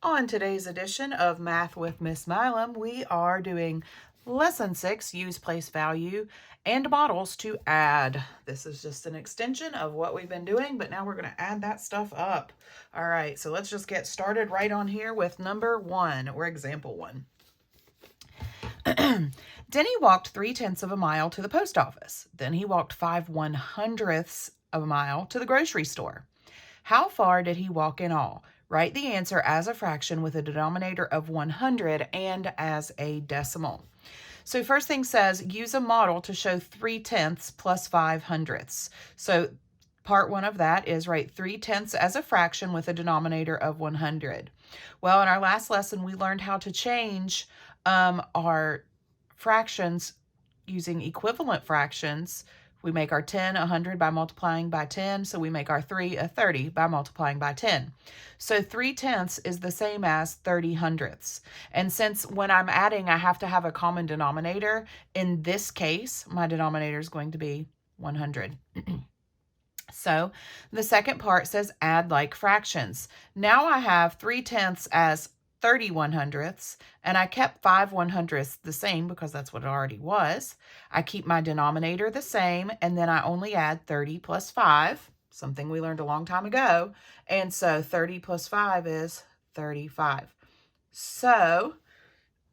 On today's edition of Math with Miss Milam, we are doing Lesson 6, Use Place Value and Models to Add. This is just an extension of what we've been doing, but now we're going to add that stuff up. All right, so let's just get started right on here with number 1, or example 1. Denny walked 3/10 of a mile to the post office. Then he walked 5/100ths of a mile to the grocery store. How far did he walk in all? Write the answer as a fraction with a denominator of 100 and as a decimal. So first thing says, use a model to show 3/10 plus 5/100ths. So part 1 of that is write 3/10 as a fraction with a denominator of 100. Well, in our last lesson, we learned how to change our fractions using equivalent fractions. We make our 10 100 by multiplying by 10, so we make our 3 a 30 by multiplying by 10. So 3/10 is the same as 30/100ths. And since when I'm adding, I have to have a common denominator, in this case, my denominator is going to be 100. So the second part says add like fractions. Now I have 3/10 as 30/100ths, and I kept 5/100ths the same because that's what it already was. I keep my denominator the same, and then I only add 30 plus 5, something we learned a long time ago. And so 30 plus 5 is 35. So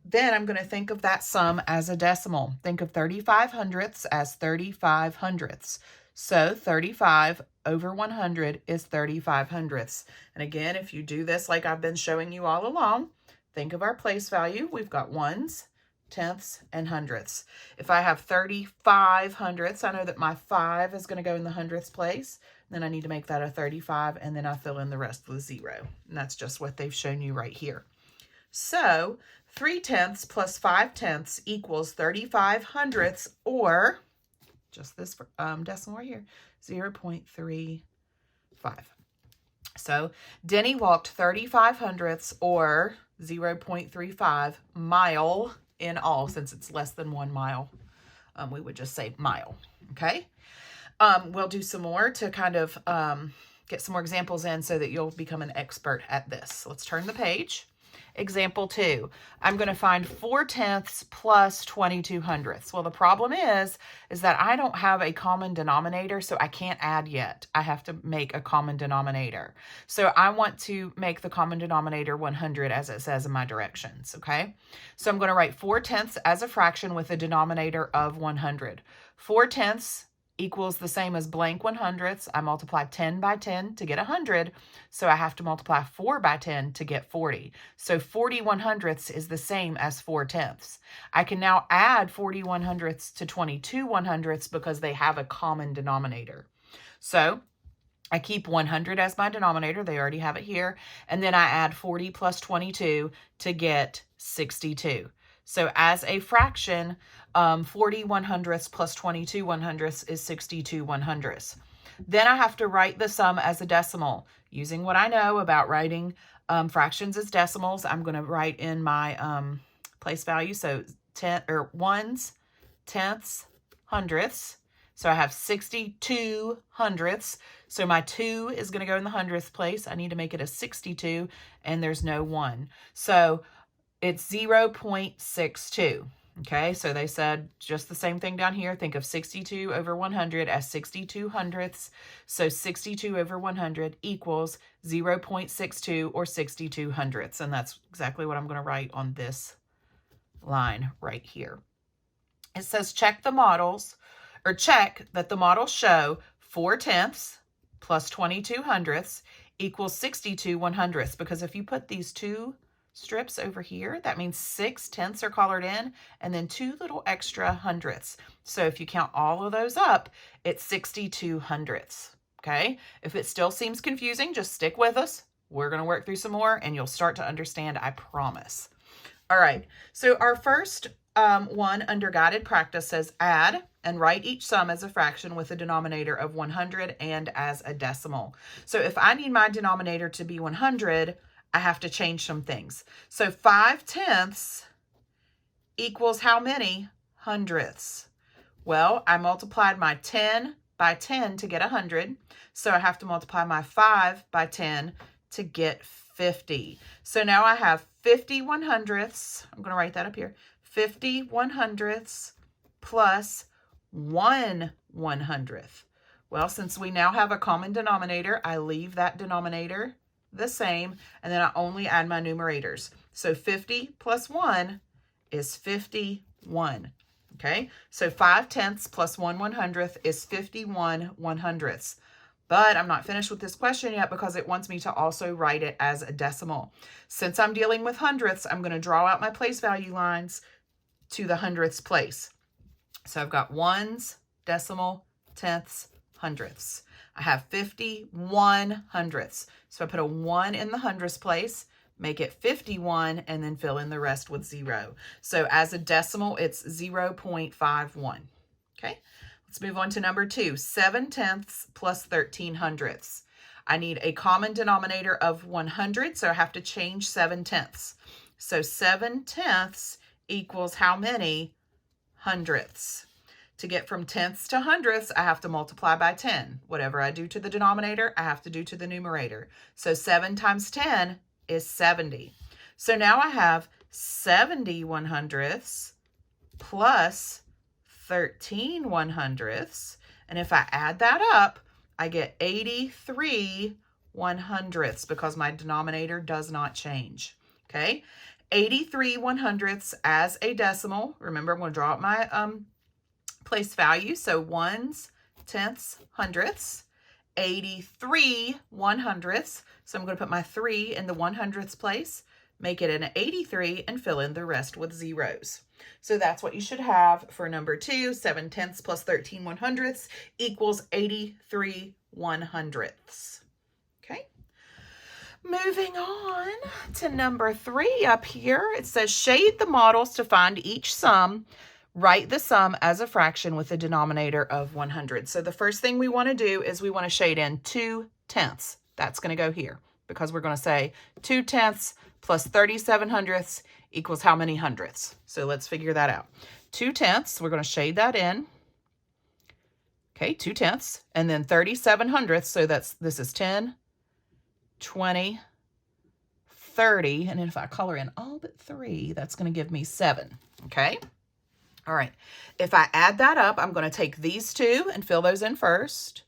then I'm going to think of that sum as a decimal. Think of 35/100ths as 35/100ths. So 35 over 100 is 35/100ths. And again, if you do this like I've been showing you all along, think of our place value. We've got ones, tenths, and hundredths. If I have 35/100ths, I know that my 5 is going to go in the hundredths place. Then I need to make that a 35, and then I fill in the rest with a 0. And that's just what they've shown you right here. So 3/10 plus 5/10 equals 35/100ths, or just this decimal right here, 0.35. So Denny walked 35/100ths, or 0.35 mile in all. Since it's less than 1 mile, we would just say mile, okay? We'll do some more to kind of get some more examples in so that you'll become an expert at this. Let's turn the page. Example 2, I'm going to find 4/10 plus 22/100ths. Well, the problem is that I don't have a common denominator, so I can't add yet. I have to make a common denominator. So I want to make the common denominator 100 as it says in my directions, okay? So I'm going to write 4/10 as a fraction with a denominator of 100. 4/10 equals the same as blank 100ths. I multiply 10 by 10 to get 100, so I have to multiply 4 by 10 to get 40. So 40/100ths is the same as 4/10. I can now add 40/100ths to 22/100ths because they have a common denominator. So I keep 100 as my denominator. They already have it here. And then I add 40 plus 22 to get 62. So as a fraction, 40/100ths plus 22/100ths is 62/100ths. Then I have to write the sum as a decimal. Using what I know about writing fractions as decimals, I'm going to write in my place value. So ones, tenths, hundredths. So I have 62/100ths. So my 2 is going to go in the hundredth place. I need to make it a 62, and there's no 1. So it's 0.62. Okay, so they said just the same thing down here. Think of 62 over 100 as 62/100ths. So 62 over 100 equals 0.62 or 62/100ths. And that's exactly what I'm going to write on this line right here. It says check the models, or check that the models show 4/10 plus 22/100ths equals 62/100ths. Because if you put these two strips over here, that means 6/10ths are colored in, and then 2 little extra hundredths. So if you count all of those up, it's 62/100ths. Okay, if it still seems confusing, just stick with us. We're going to work through some more, and you'll start to understand, I promise. All right, so our first one under guided practice says add and write each sum as a fraction with a denominator of 100 and as a decimal. So if I need my denominator to be 100, I have to change some things. So 5/10 equals how many hundredths? Well, I multiplied my 10 by 10 to get 100. So I have to multiply my 5 by 10 to get 50. So now I have 50 100ths. I'm going to write that up here. 50 100ths plus 1 100th. Well, since we now have a common denominator, I leave that denominator the same, and then I only add my numerators. So 50 plus 1 is 51. Okay, so 5/10 plus 1 100th is 51 100ths. But I'm not finished with this question yet because it wants me to also write it as a decimal. Since I'm dealing with hundredths, I'm going to draw out my place value lines to the hundredths place. So I've got ones, decimal, tenths, hundredths. I have 51 hundredths. So I put a 1 in the hundredths place, make it 51, and then fill in the rest with 0. So as a decimal, it's 0.51. Okay, let's move on to number 2. 7/10 plus 13 hundredths. I need a common denominator of 100, so I have to change 7/10. So 7/10 equals how many hundredths? To get from tenths to hundredths, I have to multiply by 10. Whatever I do to the denominator, I have to do to the numerator. So 7 times 10 is 70. So now I have 70 100ths plus 13 100ths. And if I add that up, I get 83 100ths because my denominator does not change. Okay, 83 100ths as a decimal. Remember, I'm going to draw up my place value. So ones, tenths, hundredths, 83 100ths. So I'm going to put my 3 in the 100ths place, make it an 83, and fill in the rest with zeros. So that's what you should have for number 2. 7/10 plus 13 100ths equals 83 100ths. Okay. Moving on to number 3 up here, it says shade the models to find each sum. Write the sum as a fraction with a denominator of 100. So the first thing we want to do is we want to shade in 2/10. That's going to go here because we're going to say 2/10 plus 37 hundredths equals how many hundredths? So let's figure that out. 2/10, we're going to shade that in. Okay, 2/10, and then 37 hundredths. So this is 10, 20, 30, and then if I color in all but 3, that's going to give me 7. Okay. All right, if I add that up, I'm going to take these 2 and fill those in first.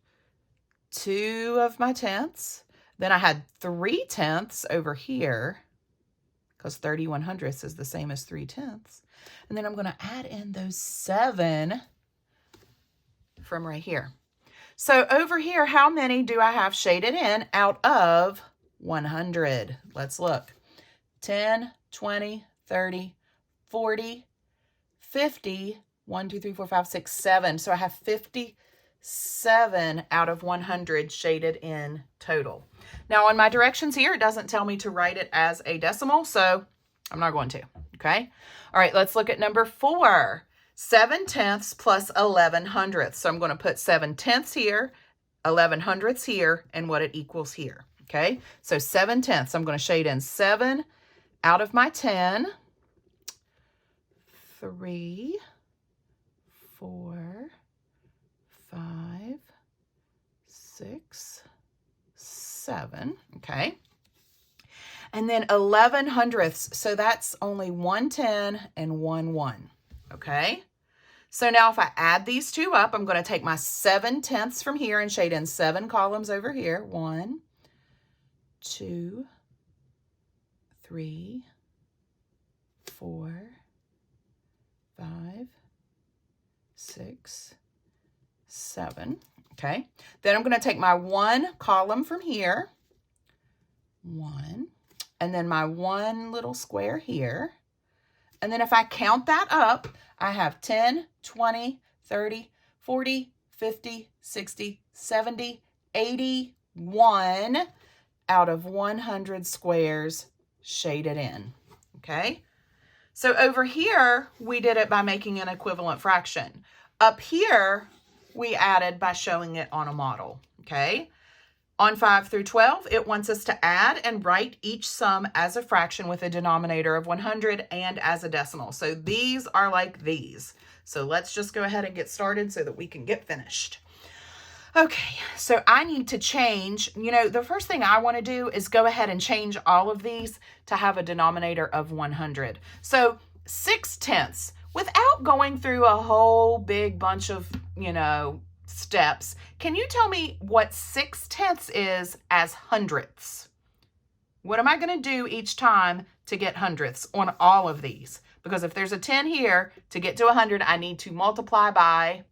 2 of my tenths. Then I had 3/10 over here because 31 hundredths is the same as 3/10. And then I'm going to add in those 7 from right here. So over here, how many do I have shaded in out of 100? Let's look. 10, 20, 30, 40, 50, 1, 2, 3, 4, 5, 6, 7. So I have 57 out of 100 shaded in total. Now on my directions here, it doesn't tell me to write it as a decimal, so I'm not going to, okay? All right, let's look at number 4. 7/10 plus 11 hundredths. So I'm going to put 7/10 here, 11 hundredths here, and what it equals here, okay? So 7/10, I'm going to shade in 7 out of my 10. 3, 4, 5, 6, 7, okay? And then 11 hundredths, so that's only 1 10 and 1 1, okay? So now if I add these 2 up, I'm going to take my 7/10 from here and shade in 7 columns over here. 1, 2, 3, 4, 5, 6, 7, okay? Then I'm going to take my 1 column from here, 1, and then my 1 little square here. And then if I count that up, I have 10, 20, 30, 40, 50, 60, 70, 81 out of 100 squares shaded in, okay? So over here, we did it by making an equivalent fraction. Up here, we added by showing it on a model, okay? On 5 through 12, it wants us to add and write each sum as a fraction with a denominator of 100 and as a decimal. So these are like these. So let's just go ahead and get started so that we can get finished. Okay, so I need to change, the first thing I want to do is go ahead and change all of these to have a denominator of 100. So 6/10, without going through a whole big bunch of, steps, can you tell me what 6/10 is as hundredths? What am I going to do each time to get hundredths on all of these? Because if there's a 10 here, to get to 100, I need to multiply by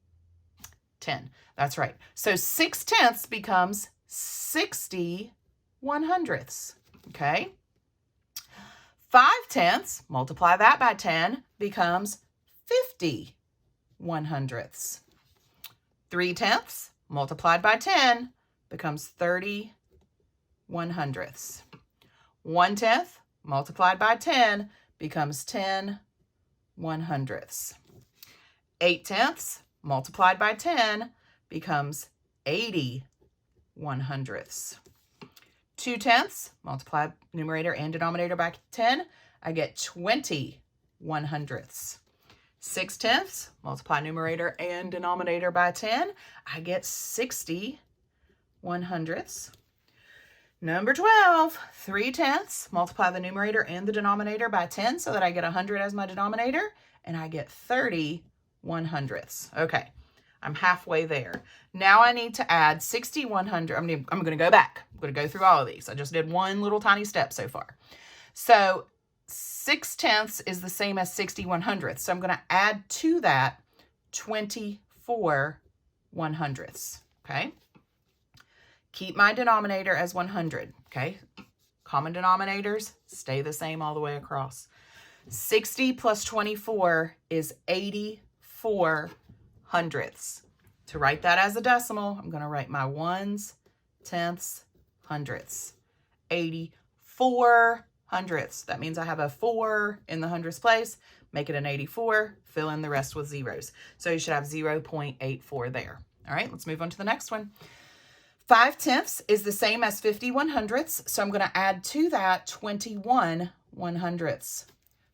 10. That's right. So 6/10 becomes 60 100ths. Okay. 5/10, multiply that by 10, becomes 50 100ths. 3/10 multiplied by 10 becomes 30 100ths. 1/10 multiplied by 10 becomes 10 100ths. 8/10 multiplied by 10 becomes 80 100ths. 2/10 multiply numerator and denominator by 10, I get 20 100ths. 6/10 multiply numerator and denominator by 10, I get 60 100ths. Number 12, 3/10 multiply the numerator and the denominator by 10 so that I get 100 as my denominator, and I get 30 100ths. Okay, I'm halfway there. Now I need to add 60 100. I'm going to go back. I'm going to go through all of these. I just did one little tiny step so far. So 6/10 is the same as 60 100ths. So I'm going to add to that 24 100ths. Okay. Keep my denominator as 100. Okay. Common denominators stay the same all the way across. 60 plus 24 is 84 hundredths. To write that as a decimal, I'm going to write my ones, tenths, hundredths. 84 hundredths. That means I have a 4 in the hundredths place. Make it an 84. Fill in the rest with zeros. So you should have 0.84 there. All right, let's move on to the next one. 5/10 is the same as 50 100ths. So I'm going to add to that 21 100ths.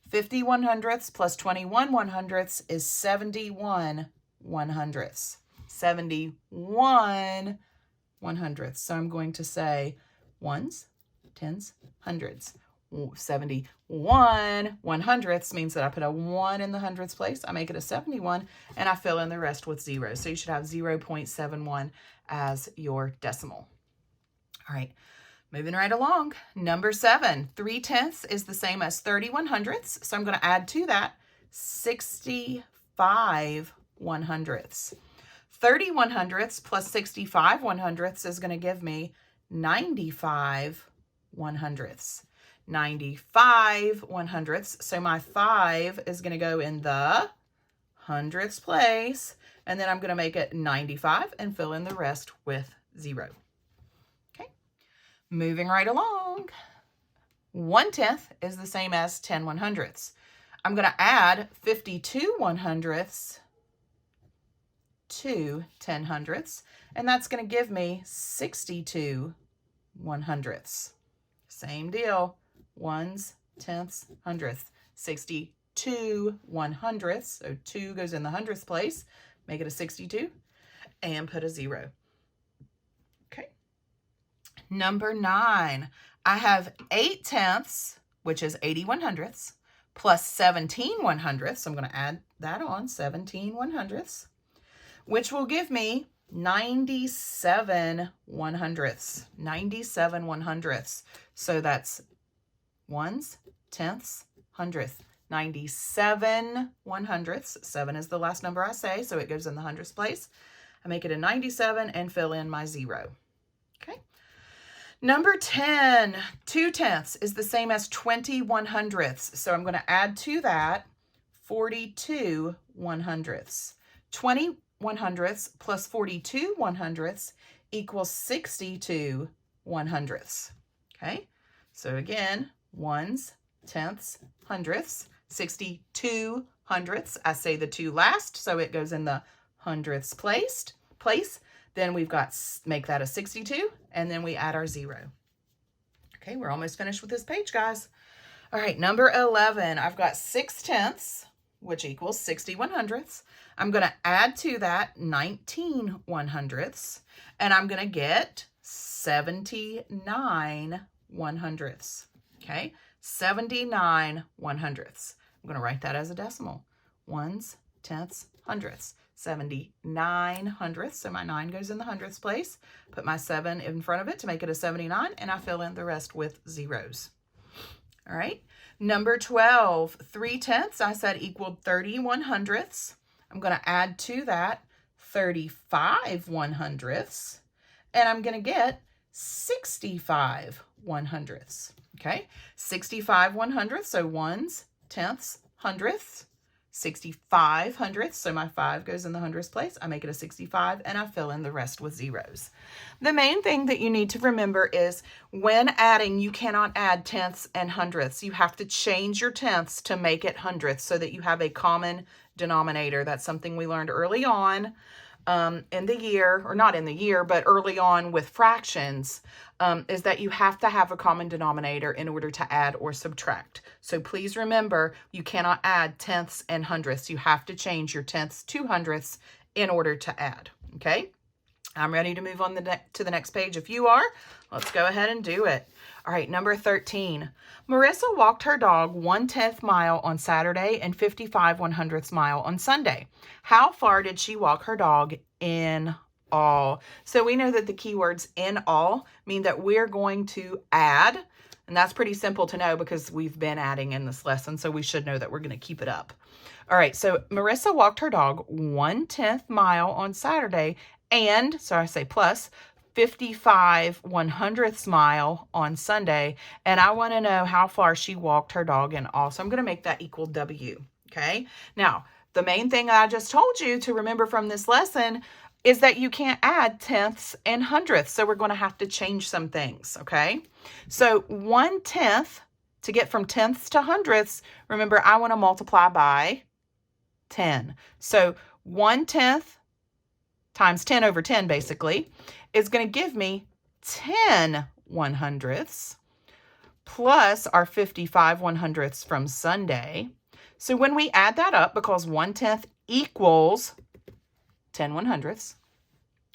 50 100ths plus 21 100ths is 71 100ths. 71 100ths. So I'm going to say ones, tens, hundreds. 71 100ths means that I put a 1 in the hundredths place. I make it a 71, and I fill in the rest with zeros. So you should have 0.71 as your decimal. All right. Moving right along, number 7, 3/10 is the same as 30 100ths. So I'm going to add to that 65 100ths. 30 100ths plus 65 100ths is going to give me 95 100ths. 95 100ths. So my 5 is going to go in the hundredths place. And then I'm going to make it 95 and fill in the rest with 0. Moving right along, 1/10 is the same as 10 100ths. I'm going to add 52 100ths to 10 hundredths, and that's going to give me 62 100ths. Same deal, ones, tenths, hundredths. 62 100ths, so 2 goes in the hundredths place, make it a 62, and put a 0. Number 9, I have 8/10, which is 80 100ths, plus 17 100ths. So I'm going to add that on, 17 100ths, which will give me 97 100ths. 97 100ths. So that's ones, tenths, hundredths. 97 100ths. 7 is the last number I say, so it goes in the hundredths place. I make it a 97 and fill in my 0. Okay. Number 10, 2/10 is the same as 20 100ths. So I'm going to add to that 42 100ths. 20 100ths plus 42 100ths equals 62 100ths. Okay, so again, ones, tenths, hundredths, 62 hundredths. I say the 2 last, so it goes in the hundredths place. Then we've got, make that a 62, and then we add our 0. Okay, we're almost finished with this page, guys. All right, number 11, I've got 6/10 which equals 60 100ths. I'm going to add to that 19 100ths, and I'm going to get 79 100ths. Okay, 79 100ths. I'm going to write that as a decimal. Ones, tenths, hundredths. 79 hundredths. So my 9 goes in the hundredths place. Put my 7 in front of it to make it a 79, and I fill in the rest with zeros. All right. Number 12, 3/10 I said equaled 30 100ths. I'm going to add to that 35 100ths, and I'm going to get 65 100ths. Okay, 65 100ths, so ones, tenths, hundredths. 65 hundredths, so my 5 goes in the hundredths place. I make it a 65, and I fill in the rest with zeros. The main thing that you need to remember is when adding, you cannot add tenths and hundredths. You have to change your tenths to make it hundredths so that you have a common denominator. That's something we learned early on in the year, or not in the year, but early on with fractions, is that you have to have a common denominator in order to add or subtract. So please remember, you cannot add tenths and hundredths. You have to change your tenths to hundredths in order to add. Okay, I'm ready to move on to the next page. If you are, let's go ahead and do it. All right, number 13. Marissa walked her dog 1/10 mile on Saturday and 55 100ths mile on Sunday. How far did she walk her dog in all? So we know that the keywords in all mean that we're going to add, and that's pretty simple to know because we've been adding in this lesson, so we should know that we're going to keep it up. All right, so Marissa walked her dog 1/10 mile on Saturday and, so I say plus, 55 100ths mile on Sunday, and I want to know how far she walked her dog in all. So I'm going to make that equal W, okay? Now, the main thing I just told you to remember from this lesson is that you can't add tenths and hundredths, so we're going to have to change some things, okay? So 1/10, to get from tenths to hundredths, remember I want to multiply by 10. So 1/10 times 10 over 10, basically, is going to give me 10 100ths plus our 55 100ths from Sunday. So when we add that up, because 1/10 equals 10 100ths,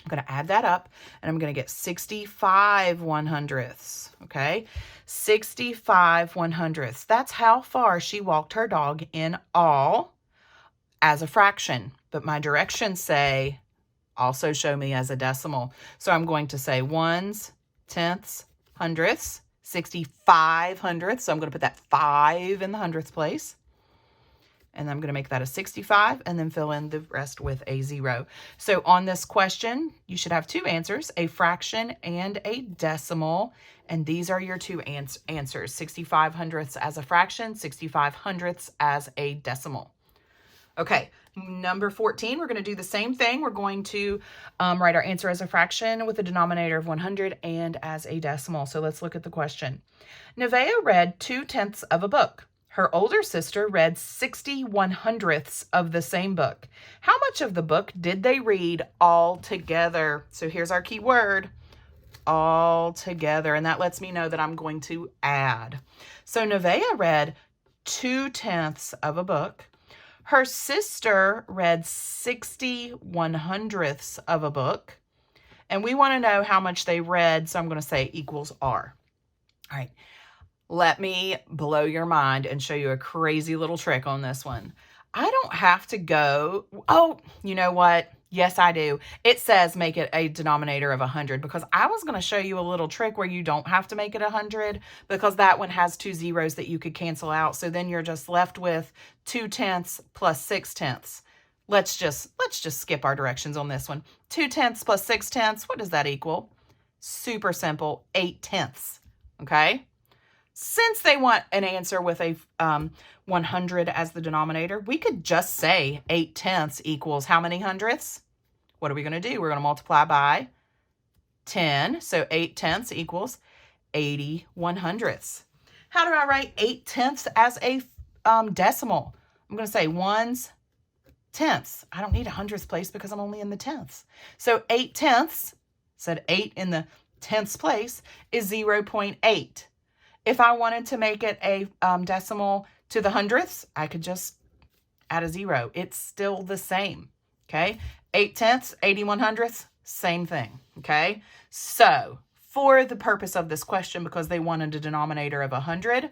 I'm going to add that up, and I'm going to get 65 100ths, okay? 65 100ths. That's how far she walked her dog in all as a fraction. But my directions say also show me as a decimal. So I'm going to say ones, tenths, hundredths, 65 hundredths. So I'm going to put that 5 in the hundredths place. And I'm going to make that a 65 and then fill in the rest with a 0. So on this question, you should have 2 answers, a fraction and a decimal. And these are your 2 answers, 65 hundredths as a fraction, 65 hundredths as a decimal. Okay, number 14, we're going to do the same thing. We're going to write our answer as a fraction with a denominator of 100 and as a decimal. So let's look at the question. Nevaeh read 2/10 of a book. Her older sister read 60 100ths of the same book. How much of the book did they read all together? So here's our key word, all together. And that lets me know that I'm going to add. So Nevaeh read 2/10 of a book. Her sister read 60 100ths of a book. And we want to know how much they read, so I'm going to say equals R. All right. Let me blow your mind and show you a crazy little trick on this one. I don't have to go, oh, you know what? Yes, I do. It says make it a denominator of 100 because I was going to show you a little trick where you don't have to make it 100 because that one has 2 zeros that you could cancel out. So then you're just left with 2/10 plus 6/10. Let's just skip our directions on this one. 2/10 plus 6/10, what does that equal? Super simple, 8/10. Okay? Since they want an answer with a 100 as the denominator, we could just say 8/10 equals how many hundredths? What are we going to do? We're going to multiply by 10. So 8/10 equals 80 100ths. How do I write 8/10 as a decimal? I'm going to say ones, tenths. I don't need a hundredths place because I'm only in the tenths. So 8/10, said 8 in the tenths place, is 0.8. If I wanted to make it a decimal to the hundredths, I could just add a 0. It's still the same, okay? 8/10, 81/100, same thing, okay? So for the purpose of this question, because they wanted a denominator of 100,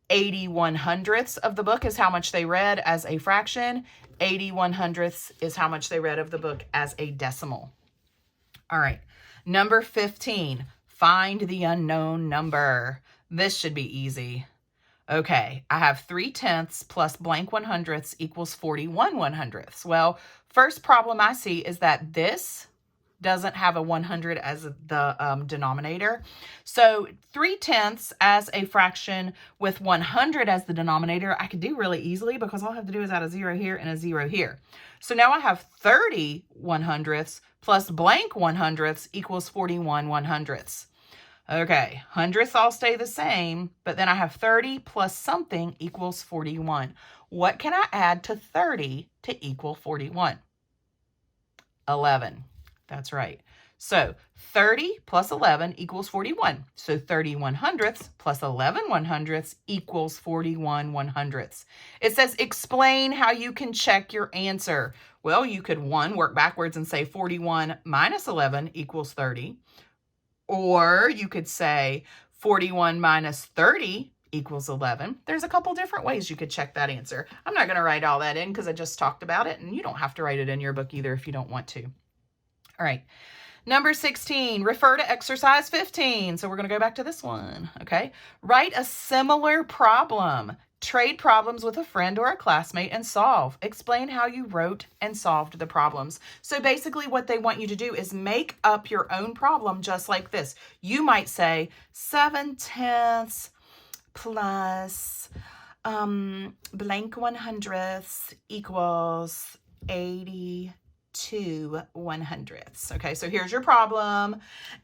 81/100 of the book is how much they read as a fraction. 81/100 is how much they read of the book as a decimal. All right, number 15, find the unknown number. This should be easy. Okay, I have 3/10 plus blank 100ths equals 41/100. Well, first problem I see is that this doesn't have a 100 as the denominator. So 3/10 as a fraction with 100 as the denominator, I could do really easily because all I have to do is add a 0 here and a 0 here. So now I have 30/100ths plus blank 100ths equals 41/100. Okay, hundredths all stay the same, but then I have 30 plus something equals 41. What can I add to 30 to equal 41? 11. That's right. So 30 plus 11 equals 41. So 30/100ths plus 11/100ths equals 41/100ths. It says explain how you can check your answer. Well, you could, one, work backwards and say 41 minus 11 equals 30. Or you could say 41 minus 30 equals 11. There's a couple different ways you could check that answer. I'm not going to write all that in because I just talked about it, and you don't have to write it in your book either if you don't want to. All right. Number 16, refer to exercise 15. So we're going to go back to this one, okay? Write a similar problem. Trade problems with a friend or a classmate and solve. Explain how you wrote and solved the problems. So basically what they want you to do is make up your own problem just like this. You might say 7/10 plus blank 100ths equals 82/100. Okay, so here's your problem,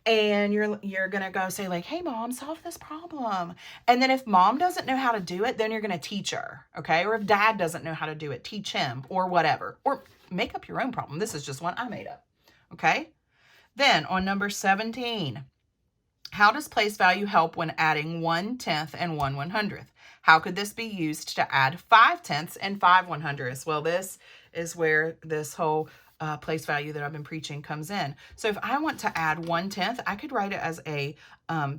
and you're gonna go say like, hey mom, solve this problem. And then if mom doesn't know how to do it, then you're gonna teach her, okay? Or if dad doesn't know how to do it, teach him, or whatever. Or make up your own problem. This is just one I made up, okay? Then on number 17, how does place value help when adding 1/10 and 1/100th? How could this be used to add 5/10 and 5/100ths? Well, this is where this whole place value that I've been preaching comes in. So if I want to add 1/10, I could write it as a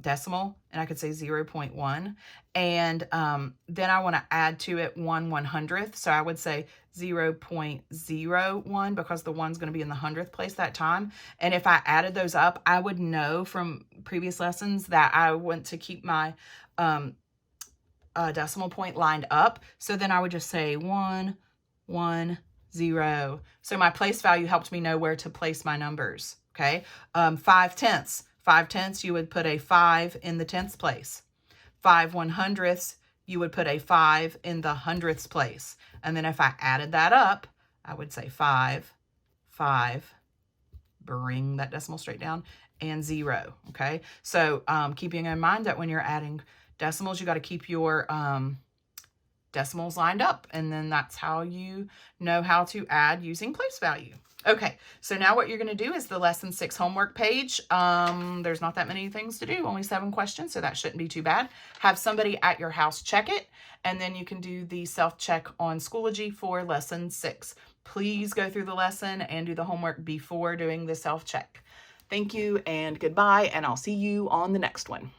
decimal, and I could say 0.1. And then I want to add to it 1/100th. So I would say 0.01 because the one's going to be in the 100th place that time. And if I added those up, I would know from previous lessons that I want to keep my decimal point lined up. So then I would just say 1, 1, 0. So my place value helped me know where to place my numbers, okay? 5/10. 5/10, you would put a 5 in the 10th place. 5/100ths, you would put a 5 in the 100th place. And then if I added that up, I would say 5, 5, bring that decimal straight down, and 0, okay? So keeping in mind that when you're adding decimals, you got to keep your decimals lined up, and then that's how you know how to add using place value. Okay, so now what you're going to do is the lesson 6 homework page. There's not that many things to do, only 7 questions, so that shouldn't be too bad. Have somebody at your house check it, and then you can do the self-check on Schoology for lesson 6. Please go through the lesson and do the homework before doing the self-check. Thank you and goodbye, and I'll see you on the next one.